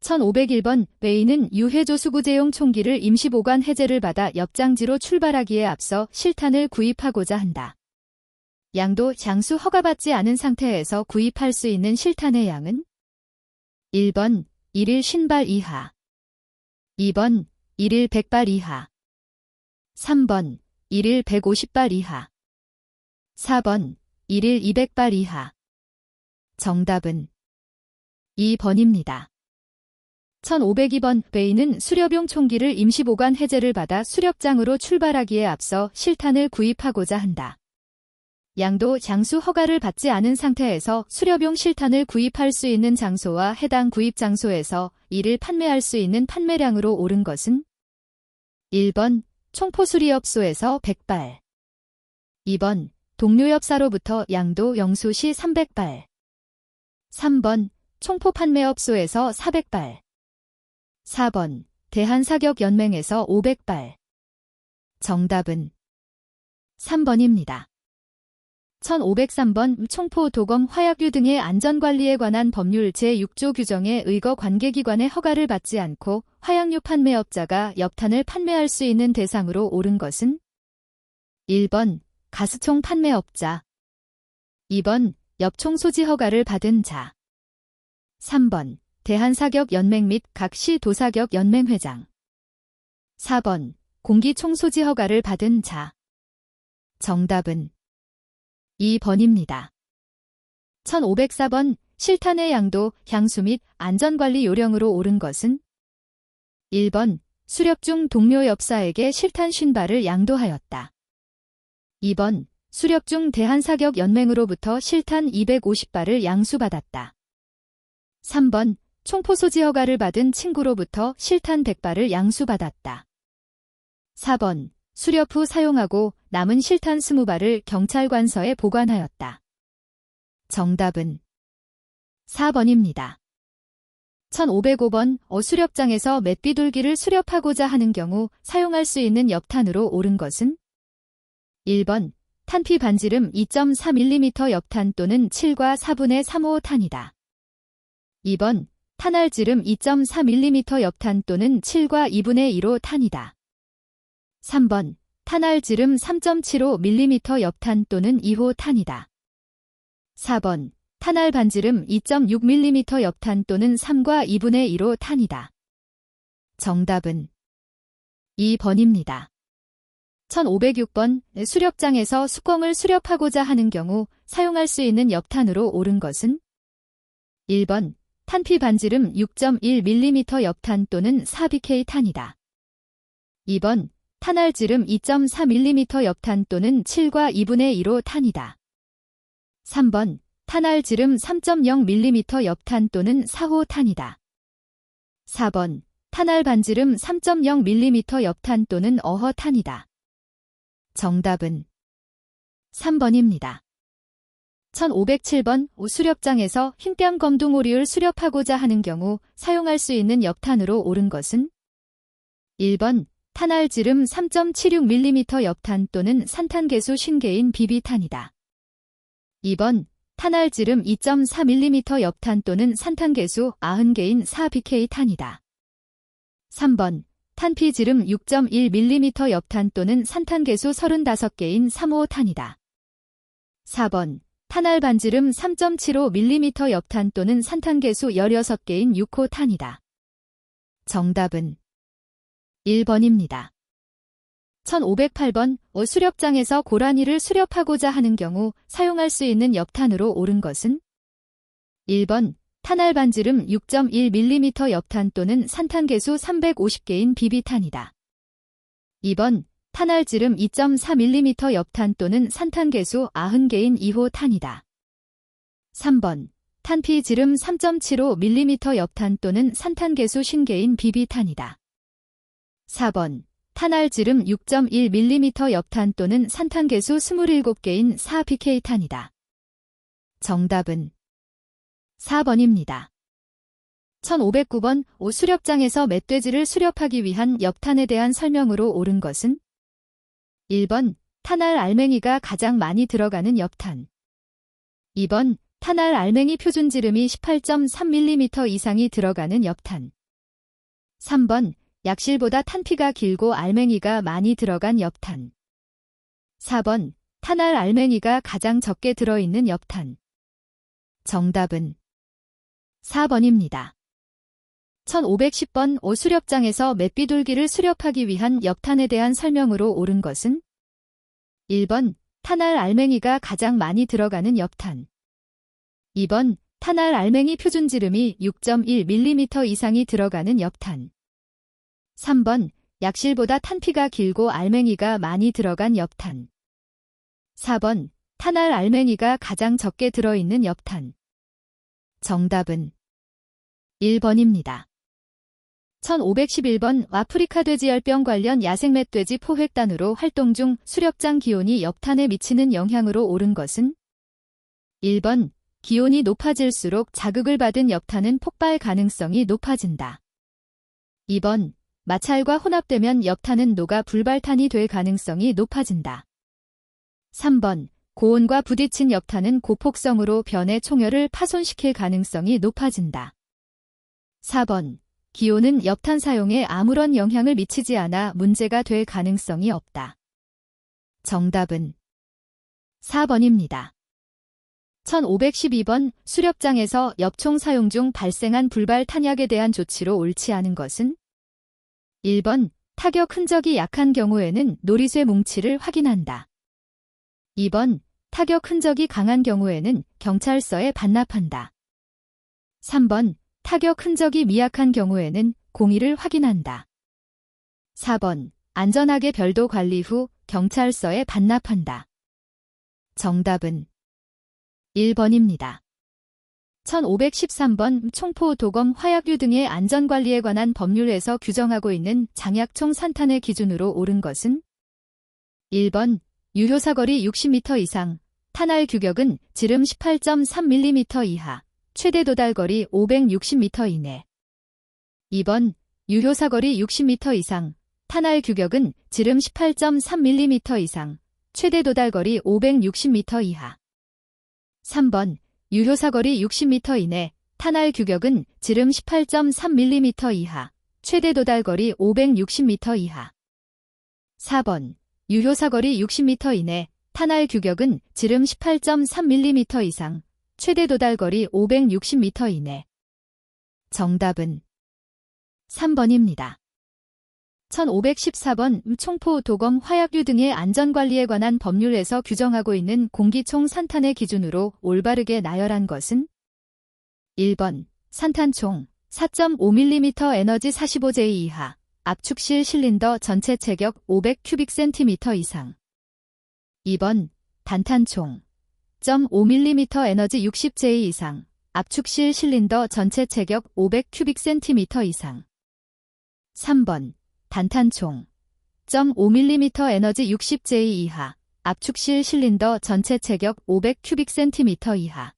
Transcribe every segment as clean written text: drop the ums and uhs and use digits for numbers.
1501번 웨이는 유해조수구제용 총기를 임시보관 해제를 받아 옆장지로 출발하기에 앞서 실탄을 구입하고자 한다. 양도 장수 허가받지 않은 상태에서 구입할 수 있는 실탄의 양은 1번 1일 50발 이하, 2번 1일 100발 이하, 3번 1일 150발 이하, 4번 1일 200발 이하. 정답은 2번입니다. 1502번 웨이는 수렵용 총기를 임시보관 해제를 받아 수렵장으로 출발하기에 앞서 실탄을 구입하고자 한다. 양도 장수 허가를 받지 않은 상태에서 수렵용 실탄을 구입할 수 있는 장소와 해당 구입 장소에서 이를 판매할 수 있는 판매량으로 옳은 것은 1번 총포수리업소에서 100발, 2번 동료업사로부터 양도 영수시 300발, 3번 총포판매업소에서 400발, 4번 대한사격연맹에서 500발. 정답은 3번입니다. 1503번 총포, 도검, 화약류 등의 안전관리에 관한 법률 제6조 규정에 의거 관계기관의 허가를 받지 않고 화약류 판매업자가 엽탄을 판매할 수 있는 대상으로 옳은 것은 1번 가스총 판매업자, 2번 엽총 소지 허가를 받은 자, 3번 대한사격연맹 및 각 시 도사격연맹 회장, 4번 공기총 소지 허가를 받은 자. 정답은 2번입니다. 1504번 실탄의 양도, 향수 및 안전관리 요령으로 옳은 것은 1번 수렵 중 동료 엽사에게 실탄 50발을 양도하였다. 2번 수렵 중 대한사격연맹으로부터 실탄 250발을 양수받았다. 3번 총포 소지 허가를 받은 친구로부터 실탄 100발을 양수받았다. 4번 수렵 후 사용하고 남은 실탄 20발을 경찰관서에 보관하였다. 정답은 4번입니다. 1505번 수렵장에서 맷비둘기를 수렵하고자 하는 경우 사용할 수 있는 엽탄으로 옳은 것은 1번 탄피 반지름 2.4mm 엽탄 또는 7과 4분의 3호 탄이다. 2번 탄알지름 2.4mm 엽탄 또는 7과 2분의 1호 탄이다. 3번 탄알지름 3.75mm 엽탄 또는 2호 탄이다. 4번 탄알 반지름 2.6mm 엽탄 또는 3과 2분의 1호 탄이다. 정답은 2번입니다. 1506번 수렵장에서 수광을 수렵하고자 하는 경우 사용할 수 있는 엽탄으로 옳은 것은 1번 탄피 반지름 6.1mm 엽탄 또는 4BK 탄이다. 2번 탄알지름 2.4mm 엽탄 또는 7과 2분의 1호 탄이다. 3번 탄알지름 3.0mm 엽탄 또는 4호 탄이다. 4번 탄알 반지름 3.0mm 엽탄 또는 어허 탄이다. 정답은 3번입니다. 1507번 수렵장에서 흰뺨 검둥오리를 수렵하고자 하는 경우 사용할 수 있는 엽탄으로 옳은 것은 1번 탄알지름 3.76mm 엽탄 또는 산탄개수 50개인 비비탄이다. 2번 탄알지름 2.4mm 엽탄 또는 산탄개수 90개인 4BK 탄이다. 3번 탄피지름 6.1mm 엽탄 또는 산탄개수 35개인 3호 탄이다. 4번 탄알 반지름 3.75mm 엽탄 또는 산탄개수 16개인 6호 탄이다. 정답은 1번입니다. 1508번 수렵장에서 고라니를 수렵하고자 하는 경우 사용할 수 있는 엽탄으로 옳은 것은 1번 탄알 반지름 6.1mm 엽탄 또는 산탄개수 350개인 비비탄이다. 2번 탄알지름 2.4mm 엽탄 또는 산탄개수 90개인 2호 탄이다. 3번 탄피지름 3.75mm 엽탄 또는 산탄개수 50개인 비비탄이다. 4번 탄알지름 6.1mm 엽탄 또는 산탄개수 27개인 4BK 탄이다. 정답은 4번입니다. 1509번 수렵장에서 멧돼지를 수렵하기 위한 엽탄에 대한 설명으로 옳은 것은 1번 탄알 알맹이가 가장 많이 들어가는 엽탄, 2번 탄알 알맹이 표준지름이 18.3mm 이상이 들어가는 엽탄. 3번, 약실보다 탄피가 길고 알맹이가 많이 들어간 엽탄. 4번, 탄알 알맹이가 가장 적게 들어있는 엽탄. 정답은 4번입니다. 1510번 수렵장에서 맷비둘기를 수렵하기 위한 엽탄에 대한 설명으로 옳은 것은 1번, 탄알 알맹이가 가장 많이 들어가는 엽탄. 2번, 탄알 알맹이 표준지름이 6.1mm 이상이 들어가는 엽탄. 3번, 약실보다 탄피가 길고 알맹이가 많이 들어간 엽탄. 4번, 탄알 알맹이가 가장 적게 들어있는 엽탄. 정답은 1번입니다. 1511번 아프리카 돼지열병 관련 야생멧돼지 포획단으로 활동 중 수렵장 기온이 엽탄에 미치는 영향으로 옳은 것은 1번, 기온이 높아질수록 자극을 받은 엽탄은 폭발 가능성이 높아진다. 2번, 마찰과 혼합되면 엽탄은 녹아 불발탄이 될 가능성이 높아진다. 3번, 고온과 부딪힌 엽탄은 고폭성으로 변의 총열을 파손시킬 가능성이 높아진다. 4번, 기온은 엽탄 사용에 아무런 영향을 미치지 않아 문제가 될 가능성이 없다. 정답은 4번입니다. 1512번 수렵장에서 엽총 사용 중 발생한 불발 탄약에 대한 조치로 옳지 않은 것은 1번, 타격 흔적이 약한 경우에는 놀이쇠 뭉치를 확인한다. 2번, 타격 흔적이 강한 경우에는 경찰서에 반납한다. 3번, 타격 흔적이 미약한 경우에는 공의를 확인한다. 4번, 안전하게 별도 관리 후 경찰서에 반납한다. 정답은 1번입니다. 1513번 총포, 도검, 화약류 등의 안전관리에 관한 법률에서 규정하고 있는 장약총 산탄의 기준으로 옳은 것은 1번, 유효사거리 60m 이상, 탄알 규격은 지름 18.3mm 이하, 최대 도달거리 560m 이내. 2번, 유효사거리 60m 이상, 탄알 규격은 지름 18.3mm 이상, 최대 도달거리 560m 이하. 3번, 유효사거리 60m 이내, 탄알 규격은 지름 18.3mm 이하, 최대 도달거리 560m 이하. 4번, 유효사거리 60m 이내, 탄알 규격은 지름 18.3mm 이상, 최대 도달거리 560m 이내. 정답은 3번입니다. 1514번 총포, 도검, 화약류 등의 안전관리에 관한 법률에서 규정하고 있는 공기총 산탄의 기준으로 올바르게 나열한 것은 1번, 산탄총 4.5mm 에너지 45J 이하, 압축실 실린더 전체 체격 500cm 이상. 2번, 단탄총 0.5mm 에너지 60J 이상, 압축실 실린더 전체 체격 500cm 이상. 3번, 단탄총 0.5mm 에너지 60J 이하, 압축실 실린더 전체 체격 500cm 이하.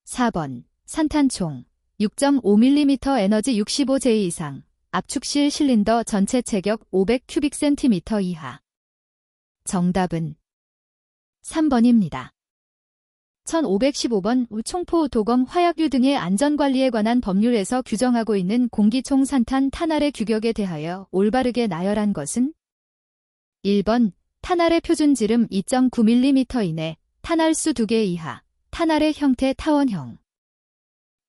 4번, 산탄총 6.5mm 에너지 65J 이상, 압축실 실린더 전체 체격 500cm 이하. 정답은 3번입니다. 1515번 총포, 도검, 화약류 등의 안전관리에 관한 법률에서 규정하고 있는 공기총 산탄 탄알의 규격에 대하여 올바르게 나열한 것은 1번, 탄알의 표준지름 2.9mm 이내, 탄알수 2개 이하, 탄알의 형태 타원형.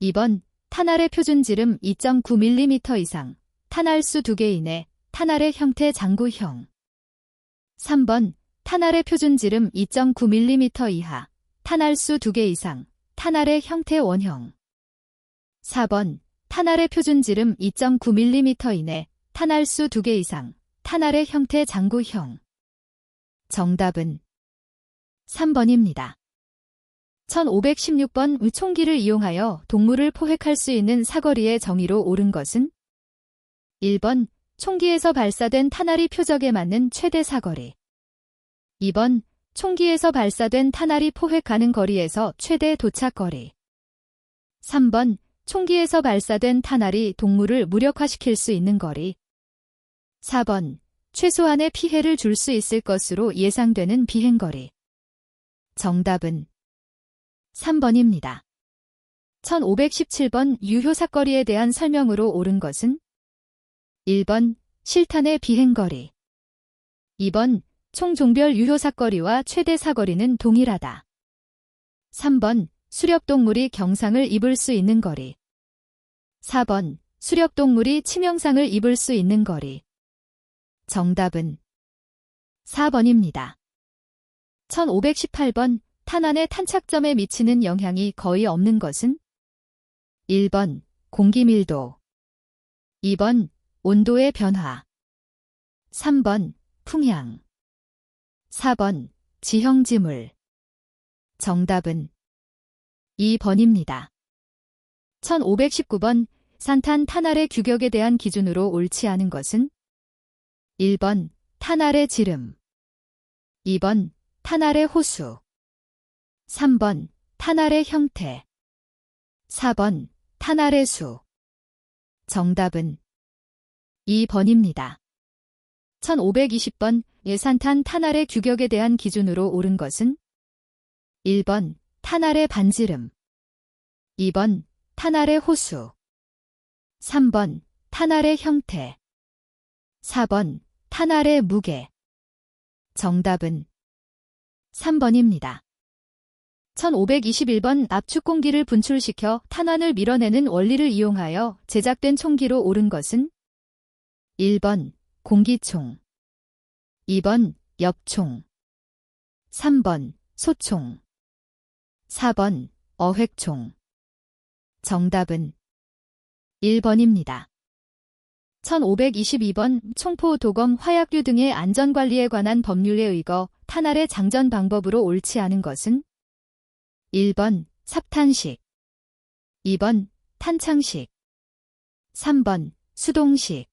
2번, 탄알의 표준지름 2.9mm 이상, 탄알수 2개 이내, 탄알의 형태 장구형. 3번, 탄알의 표준지름 2.9mm 이하, 탄알수 2개 이상, 탄알의 형태 원형. 4번, 탄알의 표준지름 2.9mm 이내, 탄알수 2개 이상, 탄알의 형태 장구형. 정답은 3번입니다. 1516번 총기를 이용하여 동물을 포획할 수 있는 사거리의 정의로 옳은 것은 1번, 총기에서 발사된 탄알이 표적에 맞는 최대 사거리. 2번, 총기에서 발사된 탄알이 포획 가능 거리에서 최대 도착거리. 3번, 총기에서 발사된 탄알이 동물을 무력화시킬 수 있는 거리. 4번, 최소한의 피해를 줄 수 있을 것으로 예상되는 비행거리. 정답은 3번입니다. 1517번 유효사거리에 대한 설명으로 옳은 것은 1번 실탄의 비행거리 2번 총 종별 유효사거리와 최대 사거리는 동일하다. 3번 수렵동물이 경상을 입을 수 있는 거리 4번 수렵동물이 치명상을 입을 수 있는 거리 정답은 4번입니다. 1518번 탄환의 탄착점에 미치는 영향이 거의 없는 것은 1번 공기 밀도 2번 온도의 변화 3번 풍향 4번 지형지물 정답은 2번입니다. 1519번 산탄 탄알의 규격에 대한 기준으로 옳지 않은 것은 1번 탄알의 지름 2번 탄알의 호수 3번 탄알의 형태 4번 탄알의 수 정답은 2번입니다. 1520번 예산탄 탄알의 규격에 대한 기준으로 옳은 것은 1번 탄알의 반지름 2번 탄알의 호수 3번 탄알의 형태 4번 탄알의 무게 정답은 3번입니다. 1521번 압축 공기를 분출시켜 탄환을 밀어내는 원리를 이용하여 제작된 총기로 옳은 것은 1번 공기총 2번 엽총 3번 소총 4번 어획총 정답은 1번입니다. 1522번 총포, 도검, 화약류 등의 안전관리에 관한 법률에 의거 탄알의 장전 방법으로 옳지 않은 것은 1번 삽탄식 2번 탄창식 3번 수동식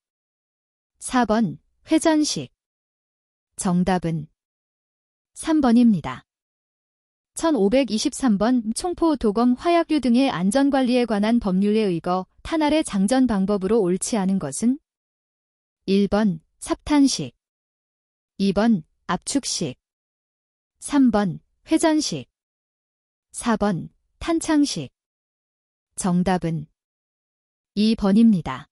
4번 회전식 정답은 3번입니다. 1523번 총포, 도검, 화약류 등의 안전관리에 관한 법률에 의거 탄알의 장전 방법으로 옳지 않은 것은 1번 삽탄식 2번 압축식 3번 회전식 4번 탄창식 정답은 2번입니다.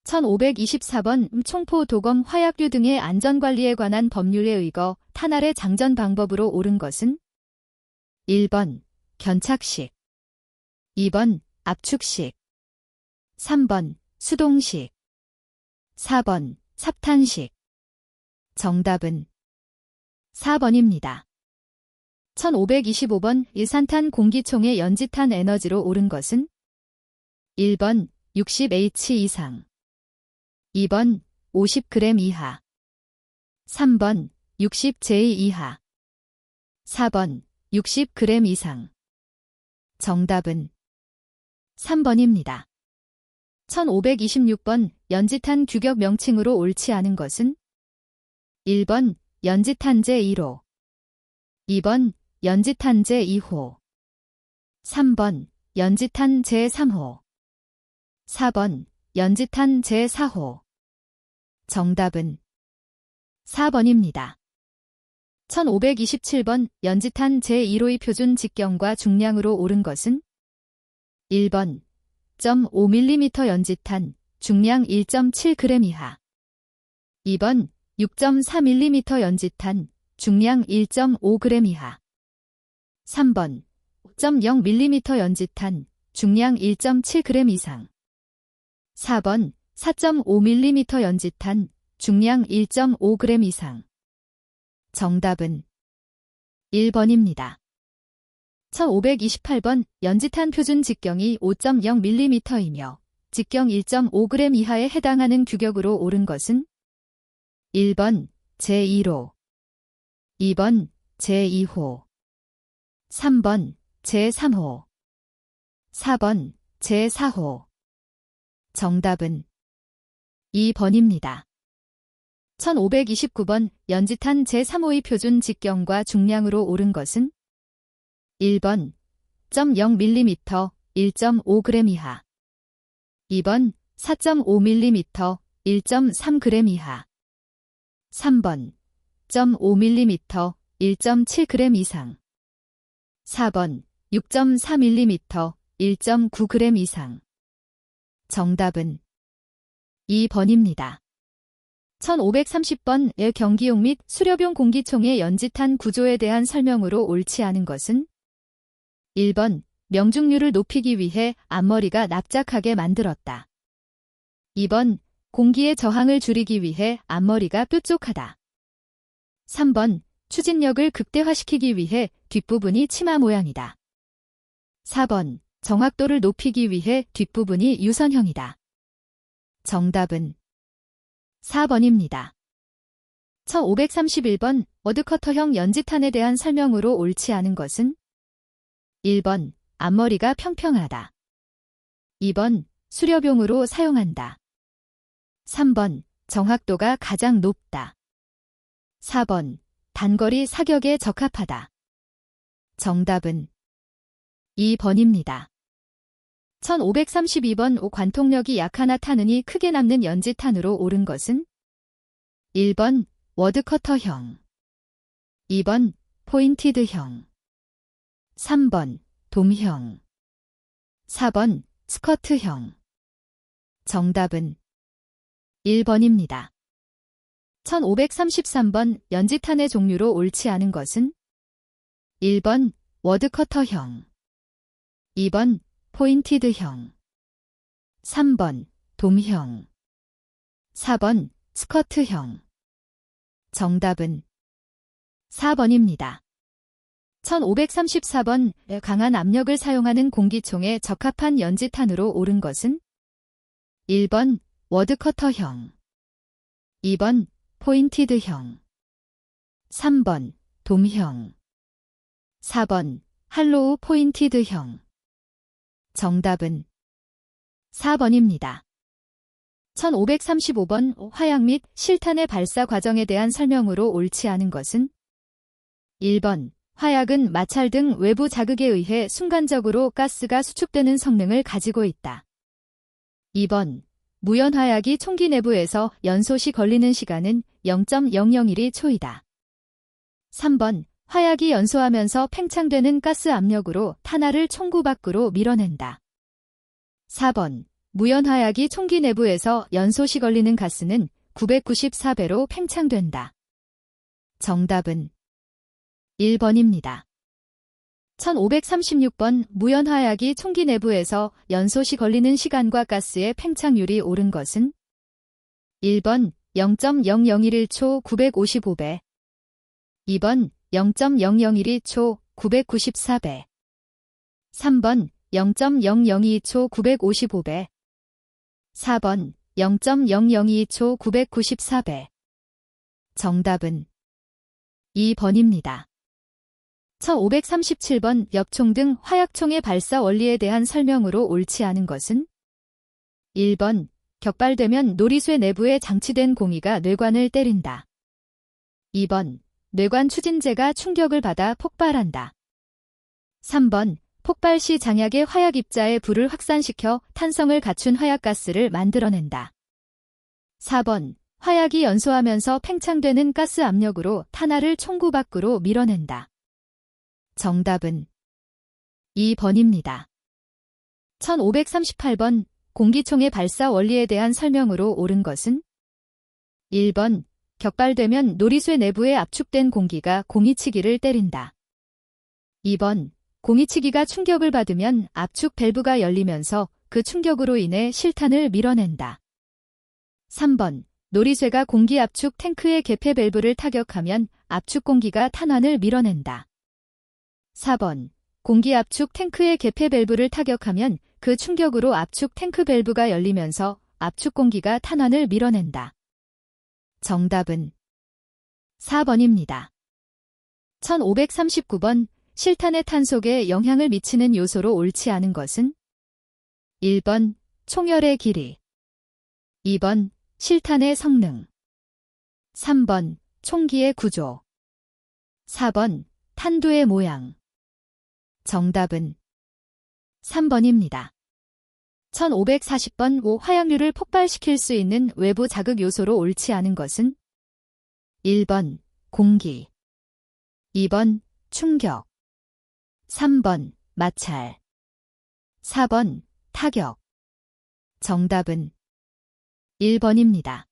1524번 총포, 도검, 화약류 등의 안전관리에 관한 법률에 의거 탄알의 장전 방법으로 옳은 것은 1번 견착식 2번 압축식 3번 수동식 4번 삽탄식 정답은 4번입니다. 1525번 일산탄 공기총의 연지탄 에너지로 옳은 것은 1번 60H 이상 2번 50g 이하 3번 60J 이하 4번 60g 이상 정답은 3번입니다. 1526번 연지탄 규격 명칭으로 옳지 않은 것은 1번 연지탄제 1호 2번 연지탄제 2호 3번 연지탄 제3호 4번 연지탄 제4호 정답은 4번입니다. 1527번 연지탄 제1호의 표준 직경과 중량으로 옳은 것은 1번 0.5mm 연지탄 중량 1.7g 이하 2번 6.4mm 연지탄 중량 1.5g 이하 3번 5.0mm 연지탄 중량 1.7g 이상 4번 4.5mm 연지탄 중량 1.5g 이상 정답은 1번입니다. 1528번 연지탄 표준 직경이 5.0mm이며 직경 1.5g 이하에 해당하는 규격으로 옳은 것은 1번 제1호 2번 제2호 3번 제3호 4번 제4호 정답은 2번입니다. 1529번 연지탄 제3호의 표준 직경과 중량으로 옳은 것은 1번 0.0mm 1.5g 이하 2번 4.5mm 1.3g 이하 3번 0.5mm 1.7g 이상 4번 6.4mm, 1.9g 이상. 정답은 2번입니다. 1530번의 경기용 및 수렵용 공기총의 연지탄 구조에 대한 설명으로 옳지 않은 것은 1번 명중률을 높이기 위해 앞머리가 납작하게 만들었다. 2번 공기의 저항을 줄이기 위해 앞머리가 뾰족하다. 3번 추진력을 극대화시키기 위해 뒷부분이 치마 모양이다. 4번 정확도를 높이기 위해 뒷부분이 유선형이다. 정답은 4번입니다. 1531번 워드커터형 연지탄에 대한 설명으로 옳지 않은 것은 1번 앞머리가 평평하다. 2번 수렵용으로 사용한다. 3번 정확도가 가장 높다. 4번 단거리 사격에 적합하다. 정답은 2번입니다. 1532번 관통력이 약하나 타는이 크게 남는 연지탄으로 옳은 것은 1번 워드커터형, 2번 포인티드형, 3번 돔형, 4번 스커트형. 정답은 1번입니다. 1533번 연지탄의 종류로 옳지 않은 것은 1번 워드커터형, 2번 포인티드형, 3번 돔형, 4번 스커트형. 정답은 4번입니다. 1534번 강한 압력을 사용하는 공기총에 적합한 연지탄으로 옳은 것은 1번 워드커터형, 2번 포인티드형, 3번 돔형, 4번 할로우 포인티드형. 정답은 4번입니다. 1535번 화약 및 실탄의 발사 과정에 대한 설명으로 옳지 않은 것은 1번 화약은 마찰 등 외부 자극에 의해 순간적으로 가스가 수축되는 성능을 가지고 있다. 2번 무연화약이 총기 내부에서 연소 시 걸리는 시간은 0.001이 초이다. 3번 화약이 연소하면서 팽창되는 가스 압력으로 탄화를 총구 밖으로 밀어낸다. 4번 무연화약이 총기 내부에서 연소 시 걸리는 가스는 994배로 팽창된다. 정답은 1번입니다. 1536번 무연화약이 총기 내부에서 연소 시 걸리는 시간과 가스의 팽창률이 옳은 것은 1번 0.0011초 955배, 2번 0.0012초 994배, 3번 0.002초 955배, 4번 0.002초 994배. 정답은 2번입니다. 1537번 엽총 등 화약총의 발사 원리에 대한 설명으로 옳지 않은 것은 1번 격발되면 놀이쇠 내부에 장치된 공이가 뇌관을 때린다. 2번 뇌관 추진제가 충격을 받아 폭발한다. 3번 폭발 시 장약의 화약 입자에 불을 확산시켜 탄성을 갖춘 화약가스를 만들어낸다. 4번 화약이 연소하면서 팽창되는 가스 압력으로 탄화를 총구 밖으로 밀어낸다. 정답은 2번입니다. 1538번 공기총의 발사 원리에 대한 설명으로 옳은 것은 1번 격발되면 놀이쇠 내부에 압축된 공기가 공이치기를 때린다. 2번 공이치기가 충격을 받으면 압축 밸브가 열리면서 그 충격으로 인해 실탄을 밀어낸다. 3번 놀이쇠가 공기 압축 탱크의 개폐 밸브를 타격하면 압축 공기가 탄환을 밀어낸다. 4번 공기 압축 탱크의 개폐 밸브를 타격하면 그 충격으로 압축 탱크 밸브가 열리면서 압축 공기가 탄환을 밀어낸다. 정답은 4번입니다. 1539번 실탄의 탄속에 영향을 미치는 요소로 옳지 않은 것은 1번 총열의 길이, 2번 실탄의 성능, 3번 총기의 구조, 4번 탄두의 모양. 정답은 3번입니다. 1540번 화약류를 폭발시킬 수 있는 외부 자극 요소로 옳지 않은 것은 1번 공기, 2번 충격, 3번 마찰. 4번 타격. 정답은 1번입니다.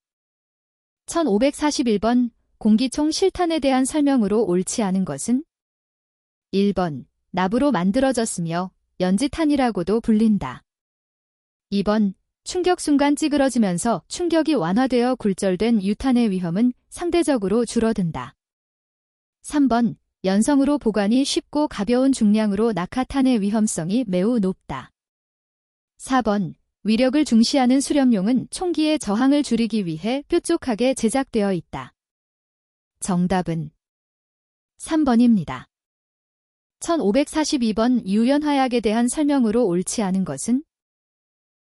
1541번 공기총 실탄에 대한 설명으로 옳지 않은 것은 1번 납으로 만들어졌으며 연지탄이라고도 불린다. 2번 충격 순간 찌그러지면서 충격이 완화되어 굴절된 유탄의 위험은 상대적으로 줄어든다. 3번 연성으로 보관이 쉽고 가벼운 중량으로 낙하탄의 위험성이 매우 높다. 4번 위력을 중시하는 수렴용은 총기의 저항을 줄이기 위해 뾰족하게 제작되어 있다. 정답은 3번입니다. 1542번 유연화약에 대한 설명으로 옳지 않은 것은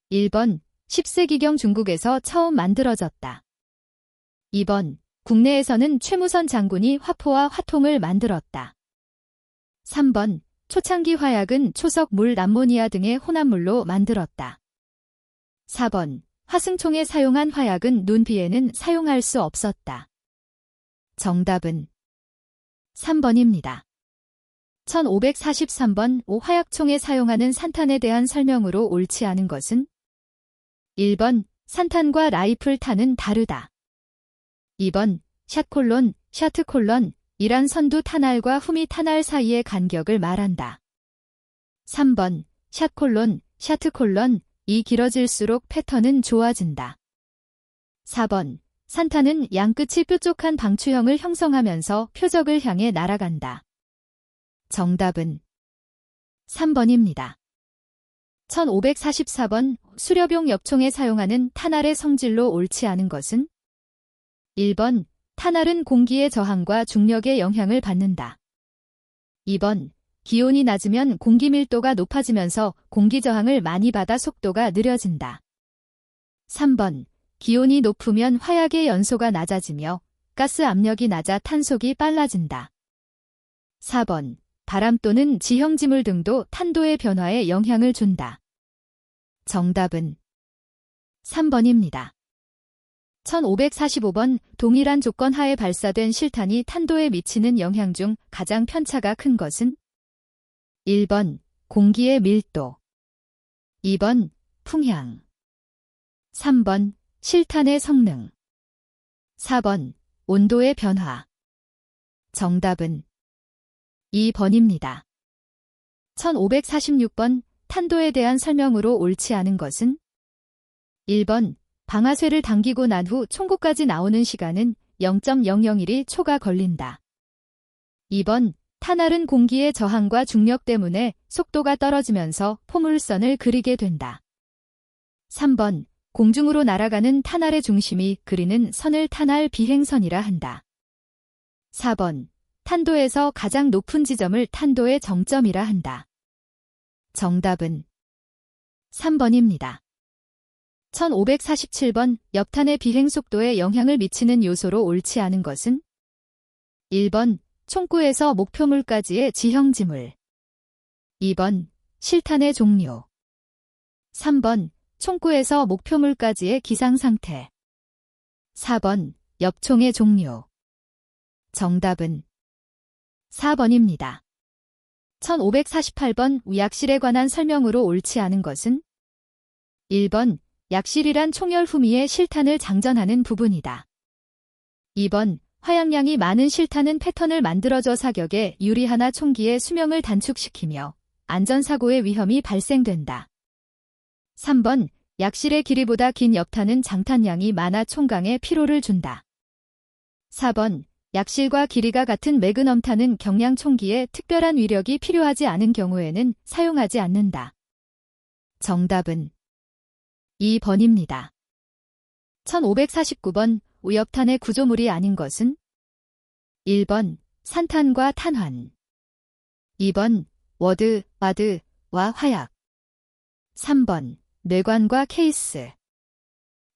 1번 10세기경 중국에서 처음 만들어졌다. 2번 국내에서는 최무선 장군이 화포와 화통을 만들었다. 3번 초창기 화약은 초석 물 암모니아 등의 혼합물로 만들었다. 4번 화승총에 사용한 화약은 눈비에는 사용할 수 없었다. 정답은 3번입니다. 1543번 화약총에 사용하는 산탄에 대한 설명으로 옳지 않은 것은 1번 산탄과 라이플 탄은 다르다. 2번 샷콜론, 샤트콜론, 이란 선두 탄알과 후미 탄알 사이의 간격을 말한다. 3번 샷콜론, 샤트콜론, 이 길어질수록 패턴은 좋아진다. 4번 산탄은 양끝이 뾰족한 방추형을 형성하면서 표적을 향해 날아간다. 정답은 3번입니다. 1544번 수렵용 엽총에 사용하는 탄알의 성질로 옳지 않은 것은 1번 탄알은 공기의 저항과 중력의 영향을 받는다. 2번 기온이 낮으면 공기 밀도가 높아지면서 공기 저항을 많이 받아 속도가 느려진다. 3번 기온이 높으면 화약의 연소가 낮아지며 가스 압력이 낮아 탄속이 빨라진다. 4번 바람 또는 지형지물 등도 탄도의 변화에 영향을 준다. 정답은 3번입니다. 1545번 동일한 조건 하에 발사된 실탄이 탄도에 미치는 영향 중 가장 편차가 큰 것은 1번 공기의 밀도, 2번 풍향, 3번 실탄의 성능, 4번 온도의 변화. 정답은 2번입니다. 1546번 탄도에 대한 설명으로 옳지 않은 것은 1번 방아쇠를 당기고 난 후 총구까지 나오는 시간은 0.001이 초가 걸린다. 2번 탄알은 공기의 저항과 중력 때문에 속도가 떨어지면서 포물선을 그리게 된다. 3번 공중으로 날아가는 탄알의 중심이 그리는 선을 탄알 비행선이라 한다. 4번 탄도에서 가장 높은 지점을 탄도의 정점이라 한다. 정답은 3번입니다. 1547번 엽탄의 비행 속도에 영향을 미치는 요소로 옳지 않은 것은 1번 총구에서 목표물까지의 지형지물, 2번 실탄의 종류, 3번 총구에서 목표물까지의 기상상태, 4번 엽총의 종류. 정답은 4번입니다. 1548번 약실에 관한 설명으로 옳지 않은 것은 1번 약실이란 총열 후미에 실탄을 장전하는 부분이다. 2번 화약량이 많은 실탄은 패턴을 만들어져 사격에 유리하나 총기의 수명을 단축시키며 안전사고의 위험이 발생된다. 3번 약실의 길이보다 긴 엽탄은 장탄량이 많아 총강에 피로를 준다. 4번 약실과 길이가 같은 매그넘탄은 경량 총기에 특별한 위력이 필요하지 않은 경우에는 사용하지 않는다. 정답은 2번입니다. 1549번 우엽탄의 구조물이 아닌 것은 1번 산탄과 탄환, 2번 워드, 와드와 화약, 3번 뇌관과 케이스,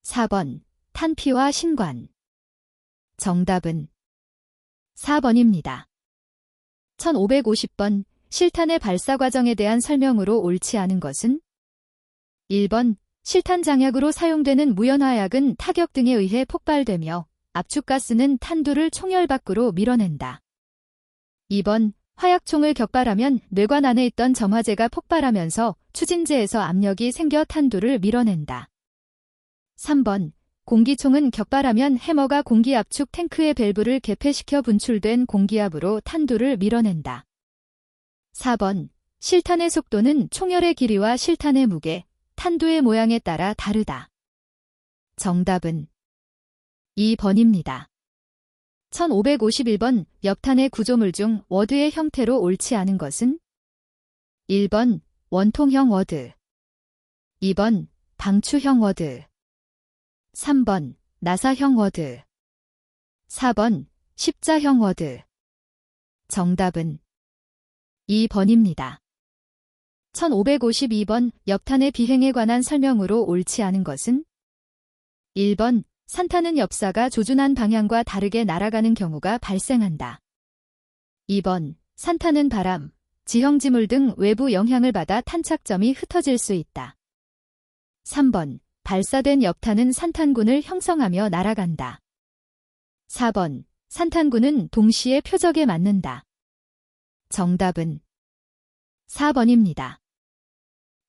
4번 탄피와 신관. 정답은 4번입니다. 1550번 실탄의 발사 과정에 대한 설명으로 옳지 않은 것은 1번 실탄 장약으로 사용되는 무연화약은 타격 등에 의해 폭발되며 압축가스는 탄두를 총열 밖으로 밀어낸다. 2번 화약총을 격발하면 뇌관 안에 있던 점화제가 폭발하면서 추진제에서 압력이 생겨 탄두를 밀어낸다. 3번. 공기총은 격발하면 해머가 공기압축 탱크의 밸브를 개폐시켜 분출된 공기압으로 탄두를 밀어낸다. 4번. 실탄의 속도는 총열의 길이와 실탄의 무게, 탄두의 모양에 따라 다르다. 정답은 2번입니다. 1551번 엽탄의 구조물 중 워드의 형태로 옳지 않은 것은 1번 원통형 워드, 2번 방추형 워드, 3번 나사형 워드, 4번 십자형 워드. 정답은 2번입니다. 1552번 엽탄의 비행에 관한 설명으로 옳지 않은 것은 1번 산탄은 엽사가 조준한 방향과 다르게 날아가는 경우가 발생한다. 2번 산탄은 바람, 지형지물 등 외부 영향을 받아 탄착점이 흩어질 수 있다. 3번 발사된 엽탄은 산탄군을 형성하며 날아간다. 4번 산탄군은 동시에 표적에 맞는다. 정답은 4번입니다.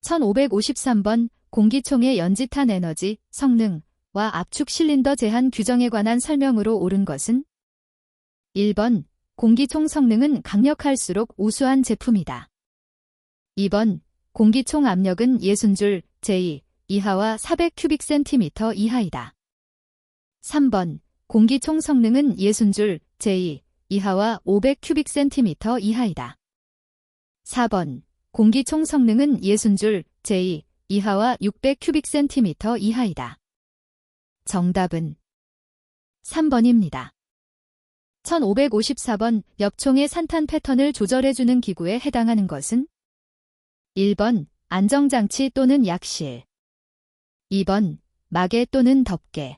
1553번 공기총의 연지탄 에너지, 성능과 압축 실린더 제한 규정에 관한 설명으로 옳은 것은 1번 공기총 성능은 강력할수록 우수한 제품이다. 2번 공기총 압력은 60줄 J 이하와 400cm 이하이다. 3번 공기총 성능은 60줄 J 이하와 500cm 이하이다. 4번 공기총 성능은 60줄 J 이하와 600cm 이하이다. 정답은 3번입니다. 1554번 엽총의 산탄 패턴을 조절해주는 기구에 해당하는 것은 1번 안정장치 또는 약실, 2번 마개 또는 덮개,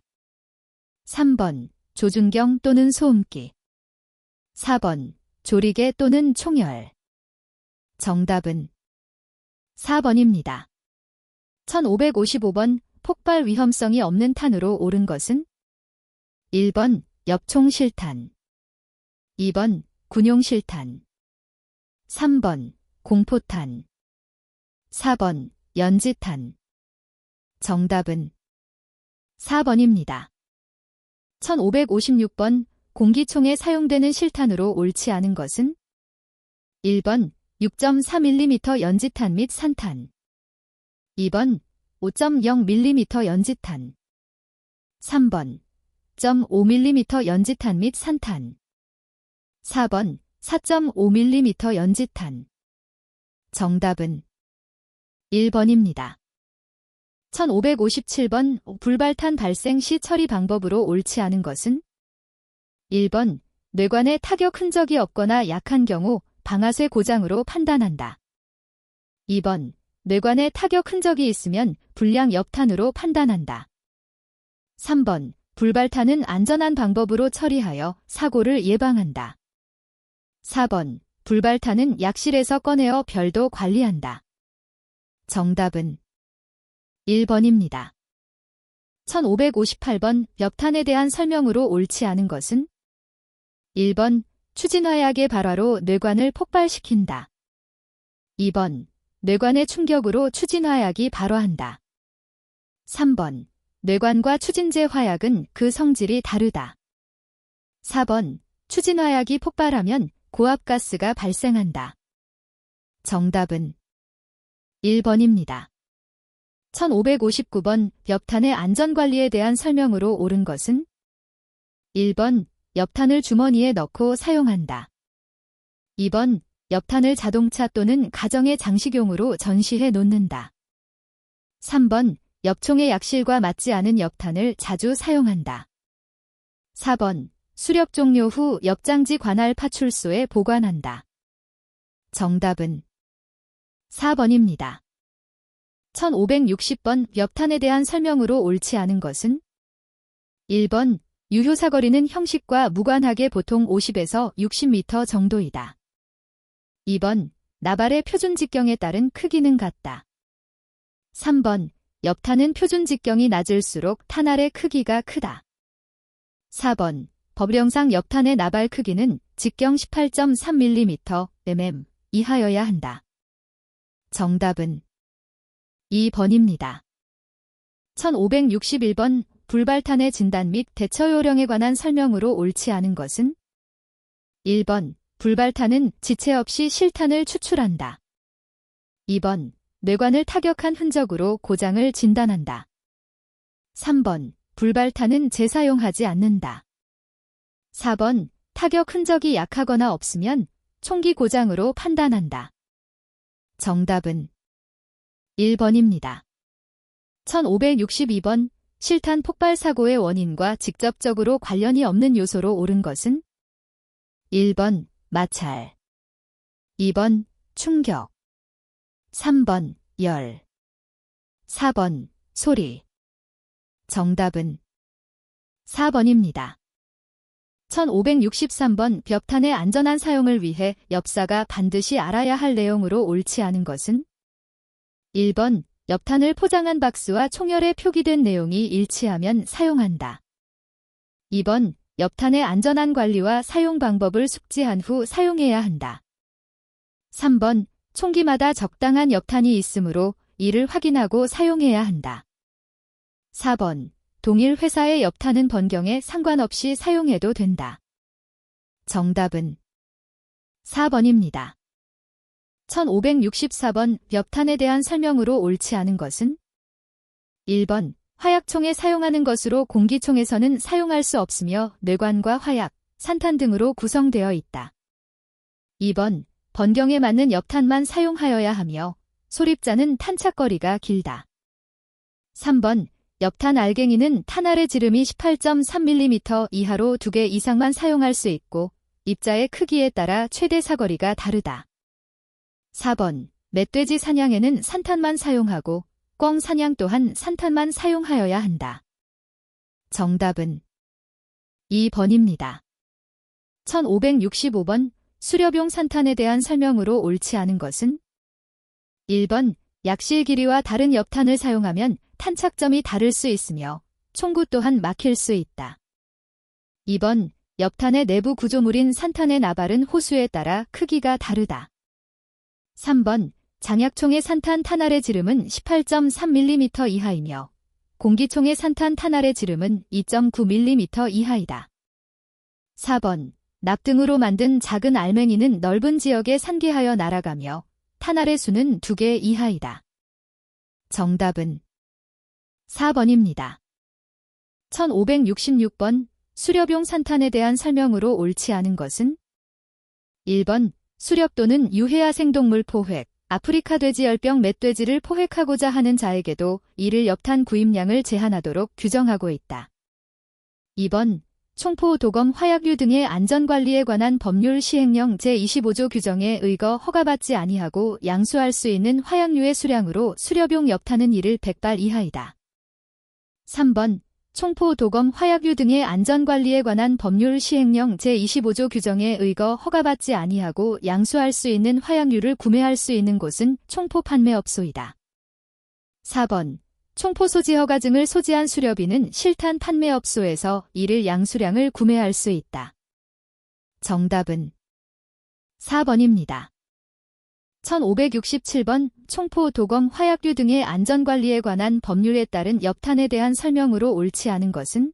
3번 조준경 또는 소음기, 4번 조리개 또는 총열. 정답은 4번입니다. 1555번 폭발 위험성이 없는 탄으로 옳은 것은 1번 엽총 실탄, 2번 군용 실탄, 3번 공포탄, 4번 연지탄. 정답은 4번입니다. 1556번 공기총에 사용되는 실탄으로 옳지 않은 것은 1번 6.4mm 연지탄 및 산탄, 2번 5.0mm 연지탄, 3번 0.5mm 연지탄 및 산탄, 4번 4.5mm 연지탄. 정답은 1번입니다. 1557번 불발탄 발생 시 처리 방법으로 옳지 않은 것은 1번 뇌관에 타격 흔적이 없거나 약한 경우 방아쇠 고장으로 판단한다. 2번 뇌관에 타격 흔적이 있으면 불량 엽탄으로 판단한다. 3번 불발탄은 안전한 방법으로 처리하여 사고를 예방한다. 4번 불발탄은 약실에서 꺼내어 별도 관리한다. 정답은 1번입니다. 1558번 엽탄에 대한 설명으로 옳지 않은 것은 1번 추진화약의 발화로 뇌관을 폭발시킨다. 2번 뇌관의 충격으로 추진화약이 발화한다. 3번 뇌관과 추진제 화약은 그 성질이 다르다. 4번 추진화약이 폭발하면 고압가스가 발생한다. 정답은 1번입니다. 1559번 엽탄의 안전관리에 대한 설명으로 옳은 것은 1번 엽탄을 주머니에 넣고 사용한다. 2번 엽탄을 자동차 또는 가정의 장식용으로 전시해 놓는다. 3번 엽총의 약실과 맞지 않은 엽탄을 자주 사용한다. 4번 수력 종료 후 엽장지 관할 파출소에 보관한다. 정답은 4번입니다. 1560번 엽탄에 대한 설명으로 옳지 않은 것은 1번 유효사거리는 형식과 무관하게 보통 50에서 60m 정도이다. 2번 나발의 표준 직경에 따른 크기는 같다. 3번 엽탄은 표준 직경이 낮을수록 탄알의 크기가 크다. 4번 법령상 엽탄의 나발 크기는 직경 18.3mm에서 이하여야 한다. 정답은 2번입니다. 1561번 불발탄의 진단 및 대처 요령에 관한 설명으로 옳지 않은 것은 1번 불발탄은 지체 없이 실탄을 추출한다. 2번 뇌관을 타격한 흔적으로 고장을 진단한다. 3번 불발탄은 재사용하지 않는다. 4번 타격 흔적이 약하거나 없으면 총기 고장으로 판단한다. 정답은 1번입니다. 1562번 실탄 폭발 사고의 원인과 직접적으로 관련이 없는 요소로 옳은 것은 1번 마찰, 2번 충격, 3번 열, 4번 소리. 정답은 4번입니다. 1563번 벽탄의 안전한 사용을 위해 엽사가 반드시 알아야 할 내용으로 옳지 않은 것은 1번 엽탄을 포장한 박스와 총열에 표기된 내용이 일치하면 사용한다. 2번 엽탄의 안전한 관리와 사용 방법을 숙지한 후 사용해야 한다. 3번 총기마다 적당한 엽탄이 있으므로 이를 확인하고 사용해야 한다. 4번 동일 회사의 엽탄은 번경에 상관없이 사용해도 된다. 정답은 4번입니다. 1564번 엽탄에 대한 설명으로 옳지 않은 것은 1번 화약총에 사용하는 것으로 공기총에서는 사용할 수 없으며 뇌관과 화약, 산탄 등으로 구성되어 있다. 2번 번경에 맞는 엽탄만 사용하여야 하며 소립자는 탄착거리가 길다. 3번 엽탄 알갱이는 탄알의 지름이 18.3mm 이하로 2개 이상만 사용할 수 있고 입자의 크기에 따라 최대 사거리가 다르다. 4번 멧돼지 사냥에는 산탄만 사용하고 꿩 사냥 또한 산탄만 사용하여야 한다. 정답은 2번입니다. 1565번 수렵용 산탄에 대한 설명으로 옳지 않은 것은 1번 약실 길이와 다른 엽탄을 사용하면 탄착점이 다를 수 있으며 총구 또한 막힐 수 있다. 2번 엽탄의 내부 구조물인 산탄의 나발은 호수에 따라 크기가 다르다. 3번 장약총의 산탄 탄알의 지름은 18.3mm 이하이며 공기총의 산탄 탄알의 지름은 2.9mm 이하이다. 4번 납 등으로 만든 작은 알맹이는 넓은 지역에 산기하여 날아가며 탄알의 수는 2개 이하이다. 정답은 4번입니다. 1566번 수렵용 산탄에 대한 설명으로 옳지 않은 것은 1번 수렵 또는 유해야 생동물 포획, 아프리카 돼지열병 멧돼지를 포획하고자 하는 자에게도 이를 엽탄 구입량을 제한하도록 규정하고 있다. 2번 총포, 도검, 화약류 등의 안전관리에 관한 법률 시행령 제25조 규정에 의거 허가받지 아니하고 양수할 수 있는 화약류의 수량으로 수렵용 엽탄은 이를 100발 이하이다. 3번 총포, 도검, 화약류 등의 안전관리에 관한 법률 시행령 제25조 규정에 의거 허가받지 아니하고 양수할 수 있는 화약류를 구매할 수 있는 곳은 총포 판매업소이다. 4번 총포 소지 허가증을 소지한 수렵인은 실탄 판매업소에서 이를 양수량을 구매할 수 있다. 정답은 4번입니다. 1567번 총포, 도검, 화약류 등의 안전관리에 관한 법률에 따른 엽탄에 대한 설명으로 옳지 않은 것은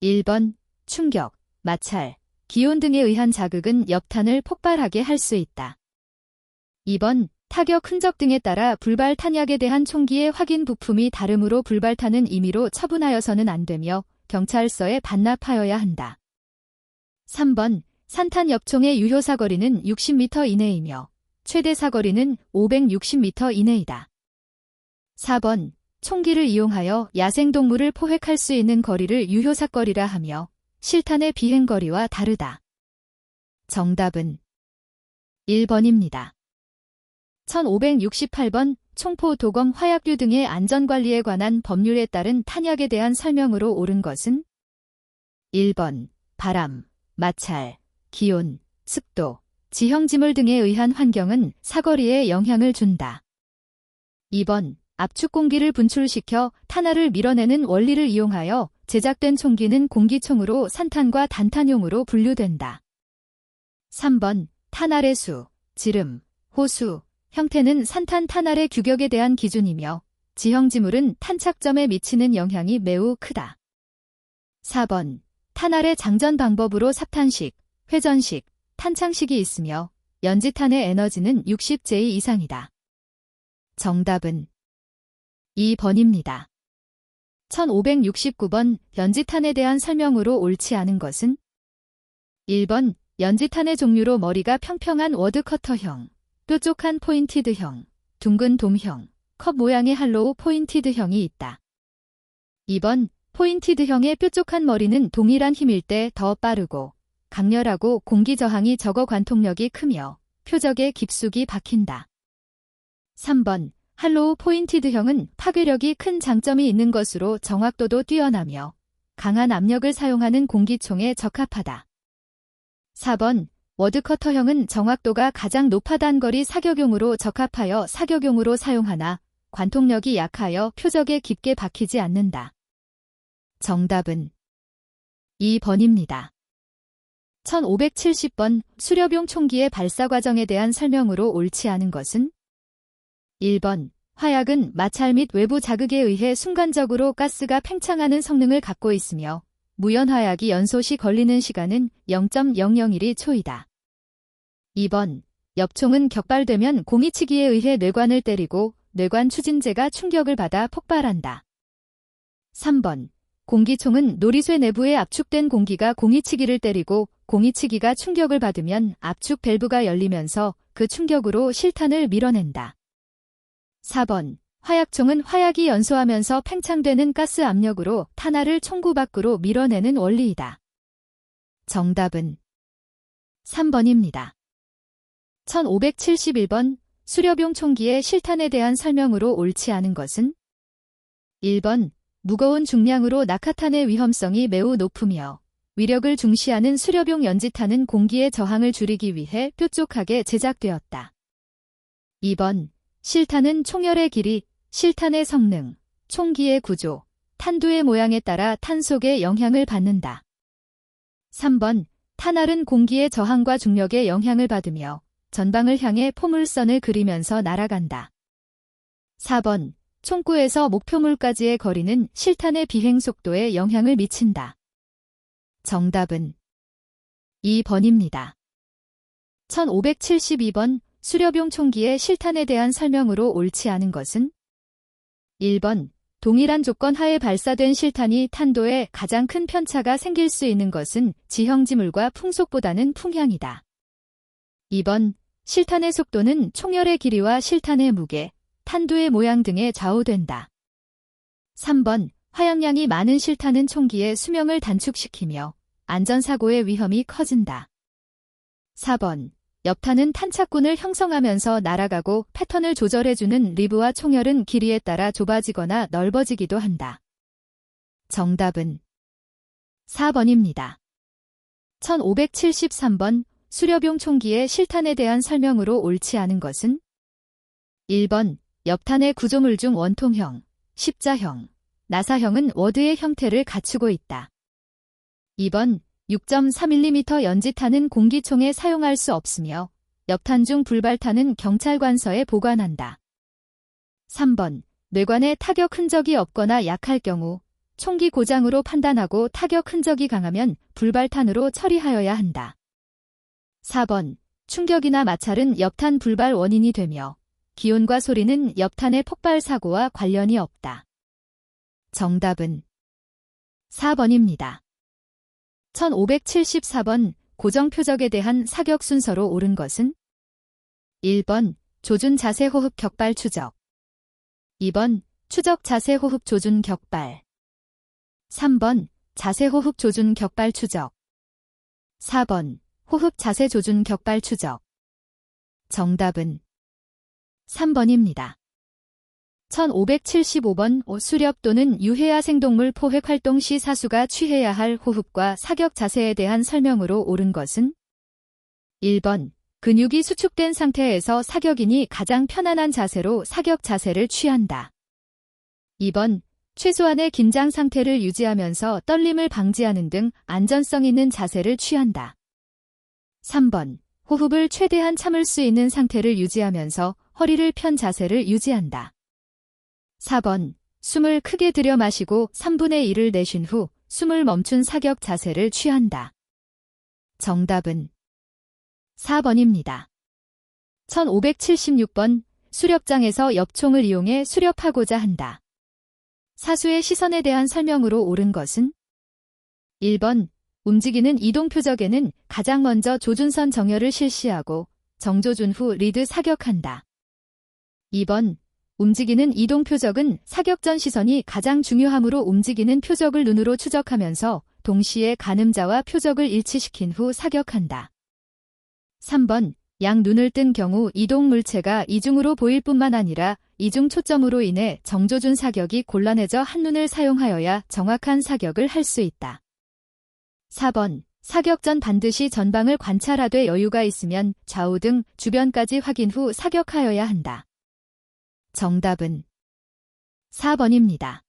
1번 충격, 마찰, 기온 등에 의한 자극은 엽탄을 폭발하게 할 수 있다. 2번 타격 흔적 등에 따라 불발 탄약에 대한 총기의 확인 부품이 다르므로 불발탄은 임의로 처분하여서는 안 되며 경찰서에 반납하여야 한다. 3번 산탄 엽총의 유효 사거리는 60m 이내이며 최대 사거리는 560m 이내이다. 4번 총기를 이용하여 야생동물을 포획할 수 있는 거리를 유효사거리라 하며 실탄의 비행거리와 다르다. 정답은 1번입니다. 1568번 총포, 도검, 화약류 등의 안전관리에 관한 법률에 따른 탄약에 대한 설명으로 옳은 것은 1번 바람, 마찰, 기온, 습도, 지형지물 등에 의한 환경은 사거리에 영향을 준다. 2번 압축 공기를 분출시켜 탄알을 밀어내는 원리를 이용하여 제작된 총기는 공기총으로 산탄과 단탄용으로 분류된다. 3번 탄알의 수, 지름, 호수, 형태는 산탄 탄알의 규격에 대한 기준이며 지형지물은 탄착점에 미치는 영향이 매우 크다. 4번. 탄알의 장전 방법으로 삽탄식, 회전식, 탄창식이 있으며 연지탄의 에너지는 60J 이상이다. 정답은 2번입니다. 1569번 연지탄에 대한 설명으로 옳지 않은 것은 1번 연지탄의 종류로 머리가 평평한 워드커터형, 뾰족한 포인티드형, 둥근 돔형, 컵 모양의 할로우 포인티드형이 있다. 2번 포인티드형의 뾰족한 머리는 동일한 힘일 때 더 빠르고 강렬하고 공기 저항이 적어 관통력이 크며 표적에 깊숙이 박힌다. 3번 할로우 포인티드형은 파괴력이 큰 장점이 있는 것으로 정확도도 뛰어나며 강한 압력을 사용하는 공기총에 적합하다. 4번 워드커터형은 정확도가 가장 높아 단거리 사격용으로 적합하여 사격용으로 사용하나 관통력이 약하여 표적에 깊게 박히지 않는다. 정답은 2번입니다. 1570번 수렵용 총기의 발사 과정에 대한 설명으로 옳지 않은 것은 1번 화약은 마찰 및 외부 자극에 의해 순간적으로 가스가 팽창하는 성능을 갖고 있으며 무연화약이 연소 시 걸리는 시간은 0.001이 초이다. 2번 엽총은 격발되면 공이치기에 의해 뇌관을 때리고 뇌관 추진제가 충격을 받아 폭발한다. 3번 공기총은 놀이쇠 내부에 압축된 공기가 공이치기를 때리고 공이치기가 충격을 받으면 압축 밸브가 열리면서 그 충격으로 실탄을 밀어낸다. 4번 화약총은 화약이 연소하면서 팽창되는 가스 압력으로 탄알을 총구 밖으로 밀어내는 원리이다. 정답은 3번입니다. 1571번 수렵용 총기의 실탄에 대한 설명으로 옳지 않은 것은 1번 무거운 중량으로 낙하탄의 위험성이 매우 높으며 위력을 중시하는 수렵용 연지탄은 공기의 저항을 줄이기 위해 뾰족하게 제작되었다. 2번 실탄은 총열의 길이, 실탄의 성능, 총기의 구조, 탄두의 모양에 따라 탄 속에 영향을 받는다. 3번 탄알은 공기의 저항과 중력에 영향을 받으며 전방을 향해 포물선을 그리면서 날아간다. 4번 총구에서 목표물까지의 거리는 실탄의 비행 속도에 영향을 미친다. 정답은 2번입니다. 1572번 수렵용 총기의 실탄에 대한 설명으로 옳지 않은 것은 1번 동일한 조건 하에 발사된 실탄이 탄도에 가장 큰 편차가 생길 수 있는 것은 지형지물과 풍속보다는 풍향이다. 2번 실탄의 속도는 총열의 길이와 실탄의 무게, 탄두의 모양 등에 좌우된다. 3번 화약량이 많은 실탄은 총기의 수명을 단축시키며 안전사고의 위험이 커진다. 4번 엽탄은 탄착군을 형성하면서 날아가고 패턴을 조절해주는 리브와 총열은 길이에 따라 좁아지거나 넓어지기도 한다. 정답은 4번입니다. 1573번 수렵용 총기의 실탄에 대한 설명으로 옳지 않은 것은 1번 엽탄의 구조물 중 원통형, 십자형, 나사형은 워드의 형태를 갖추고 있다. 2번 6.4mm 연지탄은 공기총에 사용할 수 없으며 엽탄 중 불발탄은 경찰관서에 보관한다. 3번 뇌관에 타격 흔적이 없거나 약할 경우 총기 고장으로 판단하고 타격 흔적이 강하면 불발탄으로 처리하여야 한다. 4번 충격이나 마찰은 엽탄 불발 원인이 되며 기온과 소리는 엽탄의 폭발 사고와 관련이 없다. 정답은 4번입니다. 1574번 고정표적에 대한 사격 순서로 옳은 것은 1번 조준 자세 호흡 격발 추적 2번 추적 자세 호흡 조준 격발 3번 자세 호흡 조준 격발 추적 4번 호흡 자세 조준 격발 추적 정답은 3번입니다. 1575번 수렵 또는 유해야 생동물 포획 활동 시 사수가 취해야 할 호흡과 사격 자세에 대한 설명으로 옳은 것은 1번 근육이 수축된 상태에서 사격인이 가장 편안한 자세로 사격 자세를 취한다. 2번 최소한의 긴장 상태를 유지하면서 떨림을 방지하는 등 안전성 있는 자세를 취한다. 3번 호흡을 최대한 참을 수 있는 상태를 유지하면서 허리를 편 자세를 유지한다. 4번. 숨을 크게 들여 마시고 3분의 1을 내쉰 후 숨을 멈춘 사격 자세를 취한다. 정답은 4번입니다. 1576번. 수렵장에서 엽총을 이용해 수렵하고자 한다. 사수의 시선에 대한 설명으로 옳은 것은? 1번. 움직이는 이동표적에는 가장 먼저 조준선 정렬을 실시하고 정조준 후 리드 사격한다. 2번. 움직이는 이동표적은 사격 전 시선이 가장 중요하므로 움직이는 표적을 눈으로 추적하면서 동시에 가늠자와 표적을 일치시킨 후 사격한다. 3번. 양 눈을 뜬 경우 이동 물체가 이중으로 보일 뿐만 아니라 이중 초점으로 인해 정조준 사격이 곤란해져 한눈을 사용하여야 정확한 사격을 할 수 있다. 4번. 사격 전 반드시 전방을 관찰하되 여유가 있으면 좌우 등 주변까지 확인 후 사격하여야 한다. 정답은 4번입니다.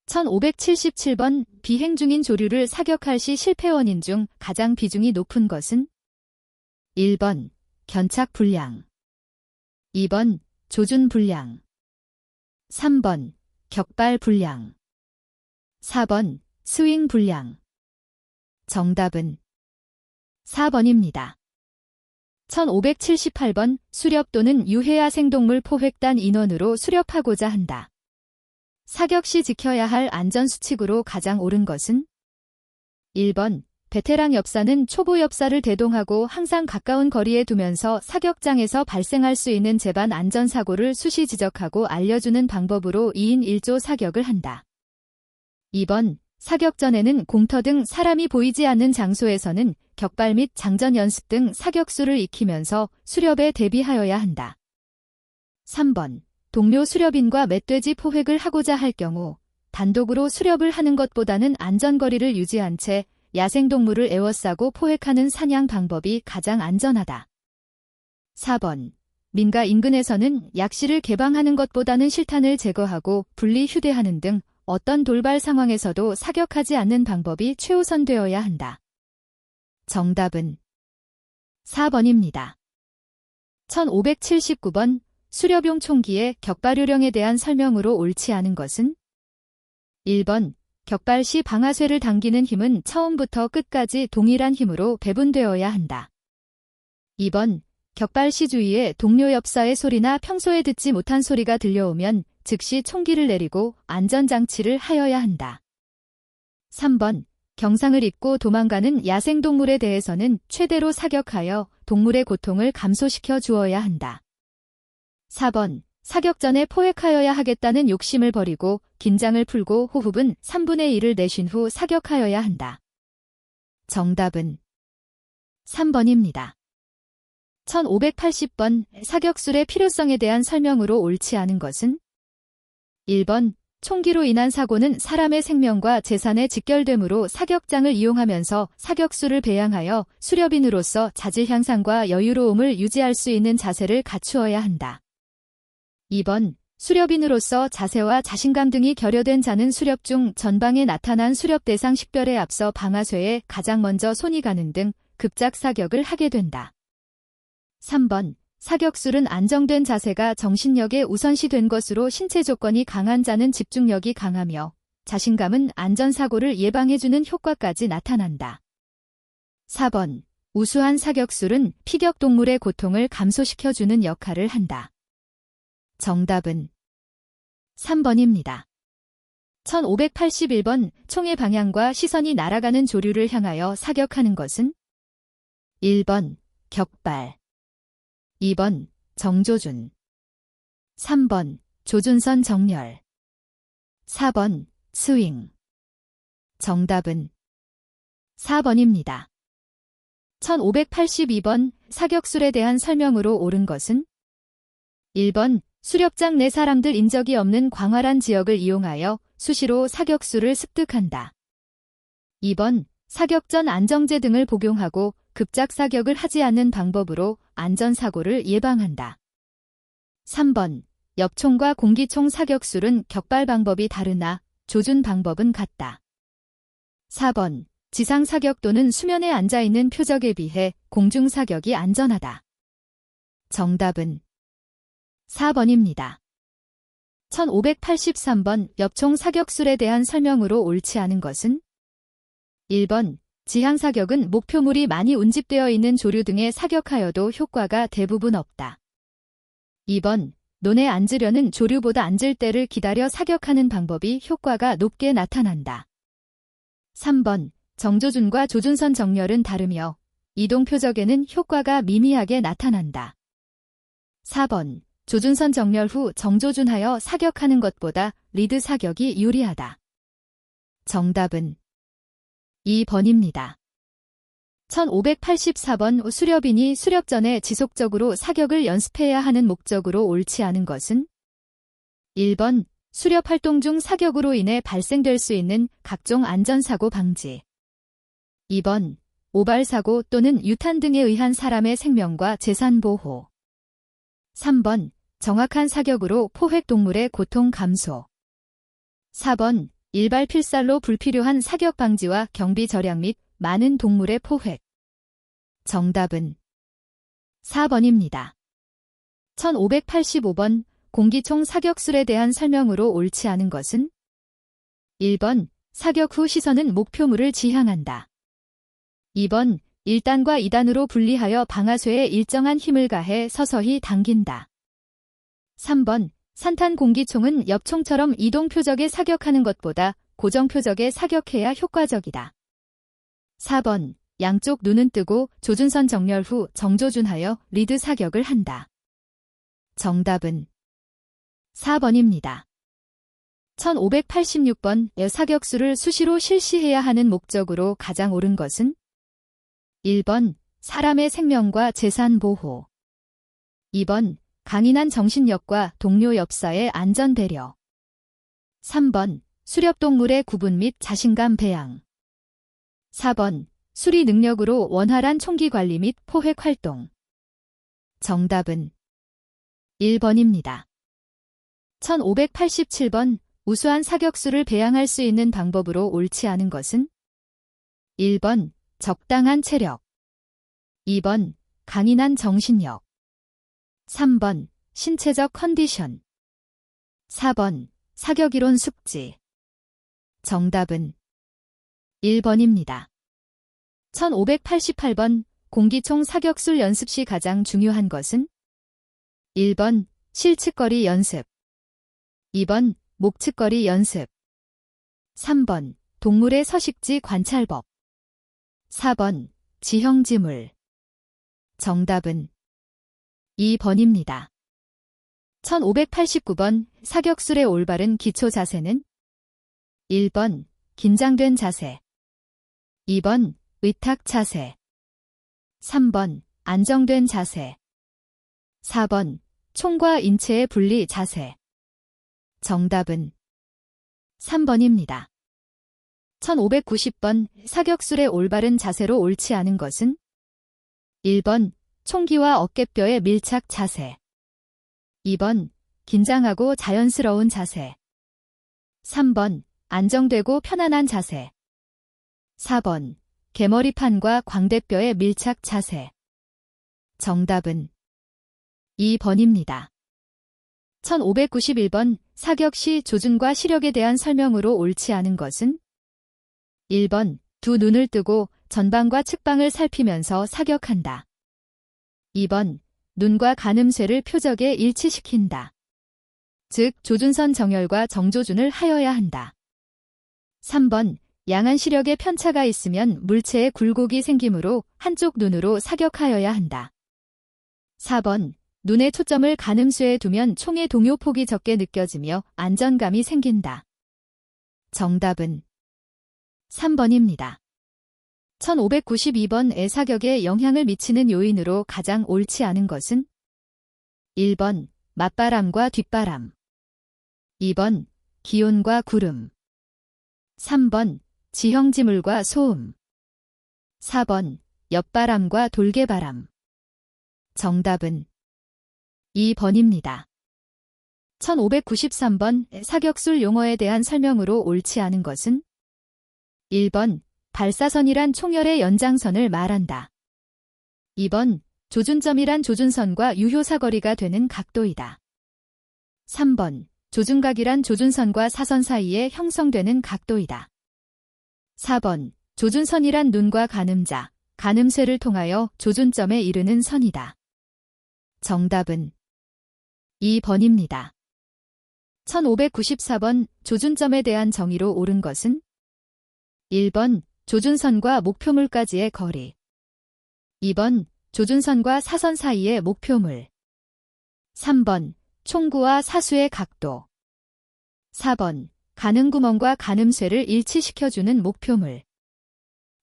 1577번. 비행 중인 조류를 사격할 시 실패 원인 중 가장 비중이 높은 것은? 1번. 견착 불량. 2번. 조준 불량. 3번. 격발 불량. 4번. 스윙 불량. 정답은 4번입니다. 1578번. 수렵 또는 유해야생동물 포획단 인원으로 수렵하고자 한다. 사격 시 지켜야 할 안전수칙으로 가장 옳은 것은? 1번. 베테랑 엽사는 초보 엽사를 대동하고 항상 가까운 거리에 두면서 사격장에서 발생할 수 있는 재반 안전사고를 수시 지적하고 알려주는 방법으로 2인 1조 사격을 한다. 2번. 사격 전에는 공터 등 사람이 보이지 않는 장소에서는 격발 및 장전 연습 등 사격수를 익히면서 수렵에 대비하여야 한다. 3번. 동료 수렵인과 멧돼지 포획을 하고자 할 경우 단독으로 수렵을 하는 것보다는 안전거리를 유지한 채 야생동물을 에워싸고 포획하는 사냥 방법이 가장 안전하다. 4번. 민가 인근에서는 약실을 개방하는 것보다는 실탄을 제거하고 분리 휴대하는 등 어떤 돌발 상황에서도 사격하지 않는 방법이 최우선되어야 한다. 정답은 4번입니다. 1579번. 수렵용 총기의 격발 요령에 대한 설명으로 옳지 않은 것은? 1번. 격발 시 방아쇠를 당기는 힘은 처음부터 끝까지 동일한 힘으로 배분되어야 한다. 2번. 격발 시 주위에 동료 엽사의 소리나 평소에 듣지 못한 소리가 들려오면 즉시 총기를 내리고 안전장치를 하여야 한다. 3번. 경상을 잊고 도망가는 야생동물에 대해서는 최대로 사격하여 동물의 고통을 감소시켜 주어야 한다. 4번. 사격 전에 포획하여야 하겠다는 욕심을 버리고 긴장을 풀고 호흡은 3분의 1을 내쉰 후 사격하여야 한다. 정답은 3번입니다. 1580번. 사격술의 필요성에 대한 설명으로 옳지 않은 것은? 1번. 총기로 인한 사고는 사람의 생명과 재산에 직결되므로 사격장을 이용하면서 사격수를 배양하여 수렵인으로서 자질 향상과 여유로움을 유지할 수 있는 자세를 갖추어야 한다. 2번. 수렵인으로서 자세와 자신감 등이 결여된 자는 수렵 중 전방에 나타난 수렵 대상 식별에 앞서 방아쇠에 가장 먼저 손이 가는 등 급작 사격을 하게 된다. 3번. 사격술은 안정된 자세가 정신력에 우선시된 것으로 신체 조건이 강한 자는 집중력이 강하며 자신감은 안전사고를 예방해주는 효과까지 나타난다. 4번. 우수한 사격술은 피격동물의 고통을 감소시켜주는 역할을 한다. 정답은 3번입니다. 1581번. 총의 방향과 시선이 날아가는 조류를 향하여 사격하는 것은? 1번. 격발. 2번. 정조준. 3번. 조준선 정렬. 4번. 스윙. 정답은 4번입니다. 1582번. 사격술에 대한 설명으로 옳은 것은? 1번. 수렵장 내 사람들 인적이 없는 광활한 지역을 이용하여 수시로 사격수를 습득한다. 2번. 사격 전 안정제 등을 복용하고 급작 사격을 하지 않는 방법으로 안전사고를 예방한다. 3번. 엽총과 공기총 사격술은 격발 방법이 다르나 조준 방법은 같다. 4번. 지상 사격 또는 수면에 앉아있는 표적에 비해 공중 사격이 안전하다. 정답은 4번입니다. 1583번 엽총 사격술에 대한 설명으로 옳지 않은 것은 1번 지향 사격은 목표물이 많이 운집되어 있는 조류 등에 사격하여도 효과가 대부분 없다. 2번 논에 앉으려는 조류보다 앉을 때를 기다려 사격하는 방법이 효과가 높게 나타난다. 3번 정조준과 조준선 정렬은 다르며 이동 표적에는 효과가 미미하게 나타난다. 4번 조준선 정렬 후 정조준하여 사격하는 것보다 리드 사격이 유리하다. 정답은 2번입니다. 1584번 수렵인이 수렵 전에 지속적으로 사격을 연습해야 하는 목적으로 옳지 않은 것은 1번 수렵 활동 중 사격으로 인해 발생될 수 있는 각종 안전사고 방지 2번 오발사고 또는 유탄 등에 의한 사람의 생명과 재산 보호 3번 정확한 사격으로 포획 동물의 고통 감소 4번 일발 필살로 불필요한 사격 방지와 경비 절약 및 많은 동물의 포획 정답은 4번입니다. 1585번 공기총 사격술에 대한 설명으로 옳지 않은 것은 1번 사격 후 시선은 목표물을 지향한다. 2번 1단과 2단으로 분리하여 방아쇠에 일정한 힘을 가해 서서히 당긴다. 3번 산탄 공기총은 엽총처럼 이동 표적에 사격하는 것보다 고정 표적에 사격해야 효과적이다. 4번 양쪽 눈은 뜨고 조준선 정렬 후 정조준하여 리드 사격을 한다. 정답은 4번입니다. 1586번 사격술을 수시로 실시해야 하는 목적으로 가장 옳은 것은 1번 사람의 생명과 재산 보호 2번 강인한 정신력과 동료 엽사의 안전 배려 3번 수렵동물의 구분 및 자신감 배양 4번 수리 능력으로 원활한 총기 관리 및 포획 활동 정답은 1번입니다. 1587번 우수한 사격수를 배양할 수 있는 방법으로 옳지 않은 것은 1번 적당한 체력 2번 강인한 정신력 3번 신체적 컨디션 4번 사격이론 숙지 정답은 1번입니다. 1588번 공기총 사격술 연습 시 가장 중요한 것은 1번 실측거리 연습 2번 목측거리 연습 3번 동물의 서식지 관찰법 4번 지형지물 정답은 2번입니다. 1589번 사격술의 올바른 기초 자세는 1번 긴장된 자세 2번 의탁 자세 3번 안정된 자세 4번 총과 인체의 분리 자세 정답은 3번입니다. 1590번 사격술의 올바른 자세로 옳지 않은 것은 1번 총기와 어깨뼈의 밀착 자세 2번 긴장하고 자연스러운 자세 3번 안정되고 편안한 자세 4번 개머리판과 광대뼈의 밀착 자세 정답은 2번입니다. 1591번 사격 시 조준과 시력에 대한 설명으로 옳지 않은 것은 1번 두 눈을 뜨고 전방과 측방을 살피면서 사격한다. 2번 눈과 가늠쇠를 표적에 일치시킨다. 즉 조준선 정렬과 정조준을 하여야 한다. 3번 양한 시력에 편차가 있으면 물체에 굴곡이 생기므로 한쪽 눈으로 사격하여야 한다. 4번 눈의 초점을 가늠쇠에 두면 총의 동요폭이 적게 느껴지며 안정감이 생긴다. 정답은 3번입니다. 1592번 애사격에 영향을 미치는 요인으로 가장 옳지 않은 것은 1번 맞바람과 뒷바람 2번 기온과 구름 3번 지형지물과 소음 4번 옆바람과 돌개바람 정답은 2번입니다. 1593번 사격술 용어에 대한 설명으로 옳지 않은 것은 1번 발사선이란 총열의 연장선을 말한다. 2번, 조준점이란 조준선과 유효사거리가 되는 각도이다. 3번, 조준각이란 조준선과 사선 사이에 형성되는 각도이다. 4번, 조준선이란 눈과 가늠자, 가늠쇠를 통하여 조준점에 이르는 선이다. 정답은 2번입니다. 1594번 조준점에 대한 정의로 옳은 것은 1번, 조준선과 목표물까지의 거리. 2번, 조준선과 사선 사이의 목표물. 3번, 총구와 사수의 각도. 4번, 가늠구멍과 가늠쇠를 일치시켜주는 목표물.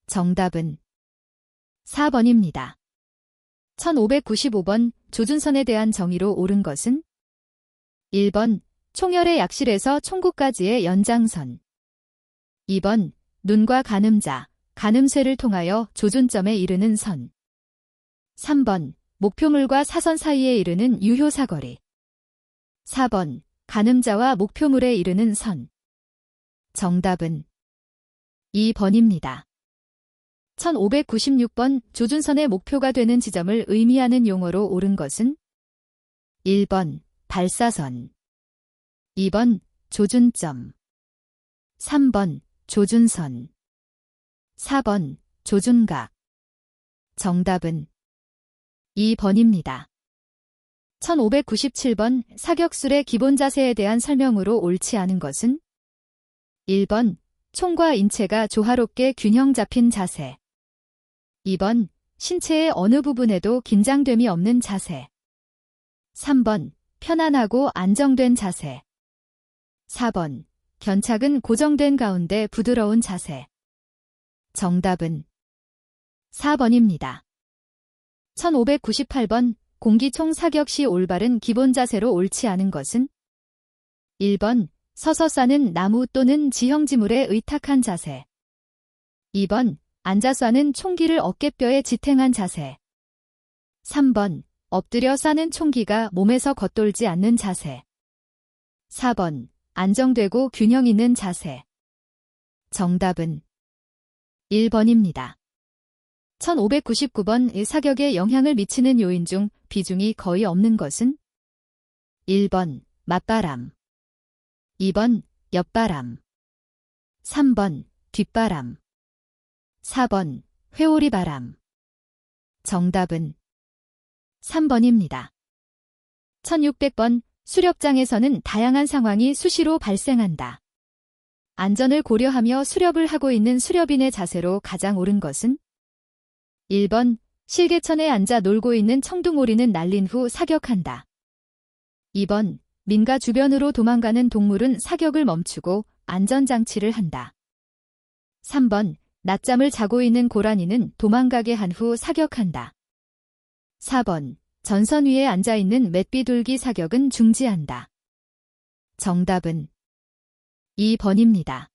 정답은 4번입니다. 1595번 조준선에 대한 정의로 옳은 것은 1번, 총열의 약실에서 총구까지의 연장선. 2번, 눈과 가늠자, 가늠쇠를 통하여 조준점에 이르는 선. 3번, 목표물과 사선 사이에 이르는 유효사거리. 4번, 가늠자와 목표물에 이르는 선. 정답은 2번입니다. 1596번 조준선의 목표가 되는 지점을 의미하는 용어로 옳은 것은 1번, 발사선. 2번, 조준점. 3번, 조준선. 4번, 조준각. 정답은 2번입니다. 1597번 사격술의 기본 자세에 대한 설명으로 옳지 않은 것은 1번, 총과 인체가 조화롭게 균형 잡힌 자세. 2번, 신체의 어느 부분에도 긴장됨이 없는 자세. 3번, 편안하고 안정된 자세. 4번, 견착은 고정된 가운데 부드러운 자세. 정답은 4번입니다. 1598번 공기총 사격 시 올바른 기본 자세로 옳지 않은 것은 1번, 서서 쏴는 나무 또는 지형지물에 의탁한 자세. 2번, 앉아 쏴는 총기를 어깨뼈에 지탱한 자세. 3번, 엎드려 쏴는 총기가 몸에서 겉돌지 않는 자세. 4번, 안정되고 균형 있는 자세. 정답은 1번입니다. 1599번 사격에 영향을 미치는 요인 중 비중이 거의 없는 것은 1번, 맞바람. 2번, 옆바람. 3번, 뒷바람. 4번, 회오리바람. 정답은 3번입니다. 1600번 수렵장에서는 다양한 상황이 수시로 발생한다. 안전을 고려하며 수렵을 하고 있는 수렵인의 자세로 가장 옳은 것은 1번, 실개천에 앉아 놀고 있는 청둥오리는 날린 후 사격한다. 2번, 민가 주변으로 도망가는 동물은 사격을 멈추고 안전장치를 한다. 3번, 낮잠을 자고 있는 고라니는 도망가게 한 후 사격한다. 4번, 전선 위에 앉아있는 맷비둘기 사격은 중지한다. 정답은 2번입니다.